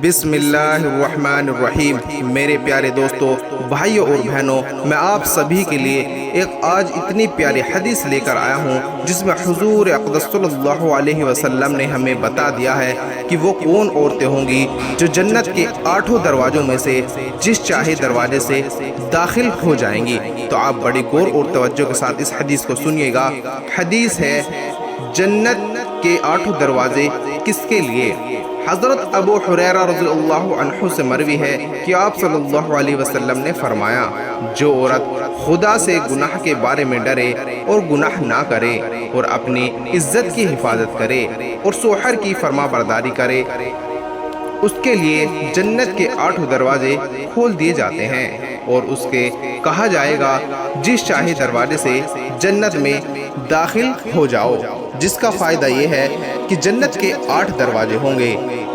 بسم اللہ الرحمن الرحیم۔ میرے پیارے دوستو، بھائیوں اور بہنوں، میں آپ سبھی کے لیے ایک آج اتنی پیاری حدیث لے کر آیا ہوں جس میں حضور اقدس صلی اللہ علیہ وسلم نے ہمیں بتا دیا ہے کہ وہ کون عورتیں ہوں گی جو جنت کے 8 دروازوں میں سے جس چاہے دروازے سے داخل ہو جائیں گی۔ تو آپ بڑی غور اور توجہ کے ساتھ اس حدیث کو سنیے گا۔ حدیث ہے، جنت کے 8 دروازے کس کے لیے؟ حضرت ابو ہریرہ رضی اللہ عنہ سے مروی ہے کہ آپ صلی اللہ علیہ وسلم نے فرمایا، جو عورت خدا سے گناہ کے بارے میں ڈرے اور گناہ نہ کرے اور اپنی عزت کی حفاظت کرے اور شوہر کی فرما برداری کرے، اس کے لیے جنت کے 8 دروازے کھول دیے جاتے ہیں اور اس کے کہا جائے گا جس چاہے دروازے سے جنت میں داخل ہو جاؤ، جس کا فائدہ یہ ہے کہ جنت کے 8 دروازے ہوں گے۔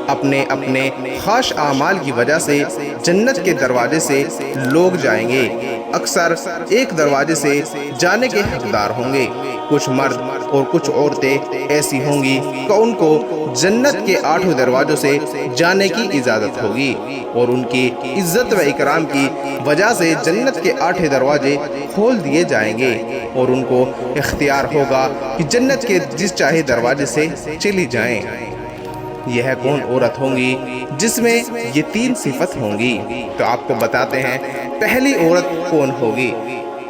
اپنے اپنے خاص اعمال کی وجہ سے جنت کے دروازے سے لوگ جائیں گے، اکثر ایک دروازے سے جانے کے حقدار ہوں گے۔ کچھ مرد اور کچھ عورتیں ایسی ہوں گی کہ ان کو جنت کے 8 دروازوں سے جانے کی اجازت ہوگی اور ان کی عزت و اکرام کی وجہ سے جنت کے 8 دروازے کھول دیے جائیں گے اور ان کو اختیار ہوگا کہ جنت کے جس چاہے دروازے سے چلی جائیں۔ یہ کون عورت ہوں گی جس میں یہ 3 صفت ہوں گی؟ تو آپ کو بتاتے ہیں، پہلی عورت کون ہوگی؟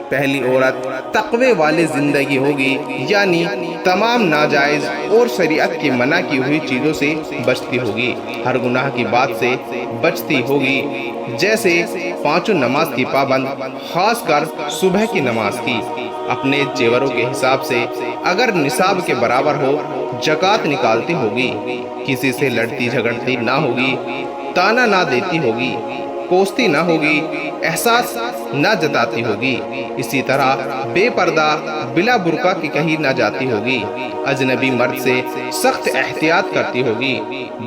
پہلی عورت تقوی والی زندگی ہوگی، یعنی تمام ناجائز اور شریعت کی منع کی ہوئی چیزوں سے بچتی ہوگی، ہر گناہ کی بات سے بچتی ہوگی، جیسے 5 نماز کی پابند، خاص کر صبح کی نماز کی، اپنے زیوروں کے حساب سے اگر نصاب کے برابر ہو زکوٰۃ نکالتی ہوگی، کسی سے لڑتی جھگڑتی نہ ہوگی، تانا نہ دیتی ہوگی، کوستی نہ ہوگی، احساس نہ جتاتی ہوگی، اسی طرح بے پردہ بلا برقع کی کہیں نہ جاتی ہوگی، اجنبی مرد سے سخت احتیاط کرتی ہوگی،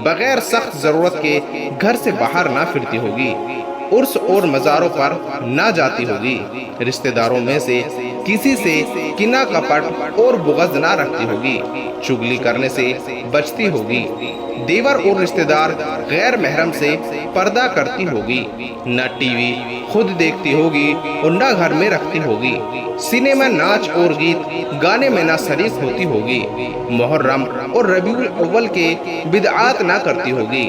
بغیر سخت ضرورت کے گھر سے باہر نہ پھرتی ہوگی، عرس اور مزاروں پر نہ جاتی ہوگی، رشتہ داروں میں سے کسی سے کینہ کپٹ اور بغض نہ رکھتی ہوگی، چغلی کرنے سے بچتی ہوگی، دیور اور رشتہ دار غیر محرم سے پردہ کرتی ہوگی، نہ ٹی وی خود دیکھتی ہوگی اور نہ گھر میں رکھتی ہوگی، سنیما ناچ اور گیت گانے میں نہ شریک ہوتی ہوگی، محرم اور ربیع الاول کے بدعات نہ کرتی ہوگی۔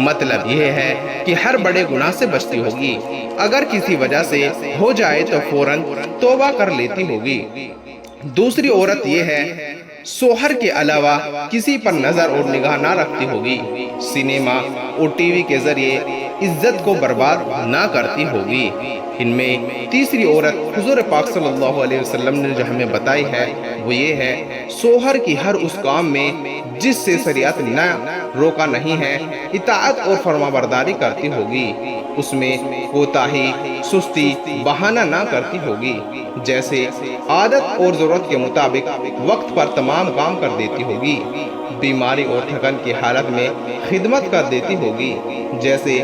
مطلب یہ ہے کہ ہر بڑے گناہ سے بچتی ہوگی، اگر کسی وجہ سے ہو جائے تو فوراً توبہ کر لیتی ہوگی۔ دوسری عورت یہ ہے، شوہر کے علاوہ کسی پر نظر اور نگاہ نہ رکھتی ہوگی، سنیما اور ٹی وی کے ذریعے عزت کو برباد نہ کرتی ہوگی۔ ان میں تیسری عورت حضور پاک صلی اللہ علیہ وسلم نے جو ہمیں بتائی ہے وہ یہ ہے، شوہر کی ہر اس کام میں جس سے شریعت نہ روکا نہیں ہے اطاعت اور فرما برداری کرتی ہوگی، اس میں کوتاہی، سستی، بہانہ نہ کرتی ہوگی، جیسے عادت اور ضرورت کے مطابق وقت پر تمام کام کر دیتی ہوگی، بیماری اور تھکن کی حالت میں خدمت کر دیتی ہوگی، جیسے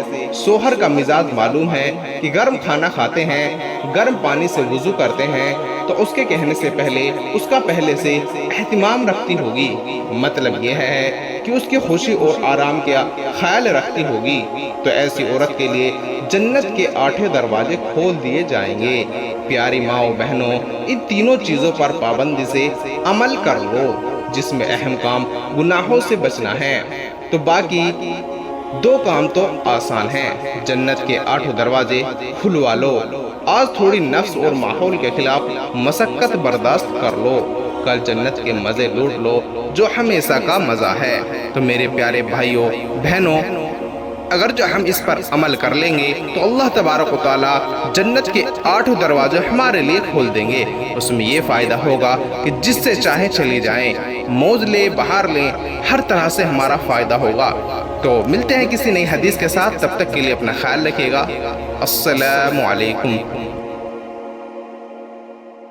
شوہر کا مزاج معلوم ہے کہ گرم کھانا کھاتے ہیں، گرم پانی سے وضو کرتے ہیں تو اس کے کہنے سے پہلے اس کا پہلے سے اہتمام رکھتی ہوگی، مطلب یہ ہے کہ اس کی خوشی اور آرام کا خیال رکھتی ہوگی۔ تو ایسی عورت کے لیے جنت کے 8 دروازے کھول دیے جائیں گے۔ پیاری ماؤں بہنوں، ان تینوں چیزوں پر پابندی سے عمل کر لو، جس میں اہم کام گناہوں سے بچنا ہے، تو باقی 2 کام تو آسان ہیں۔ جنت کے 8 دروازے کھلوا لو، آج تھوڑی نفس اور ماحول کے خلاف مشقت برداشت کر لو، کل جنت کے مزے لوٹ لو جو ہمیشہ کا مزہ ہے۔ تو میرے پیارے بھائیوں بہنوں، اگر جو ہم اس پر عمل کر لیں گے تو اللہ تبارک و تعالیٰ جنت کے 8 دروازے ہمارے لیے کھول دیں گے۔ اس میں یہ فائدہ ہوگا کہ جس سے چاہے چلی جائیں، موج لیں، باہر لیں، ہر طرح سے ہمارا فائدہ ہوگا۔ تو ملتے ہیں کسی نئی حدیث کے ساتھ، تب تک کے لیے اپنا خیال رکھیے گا۔ السلام علیکم۔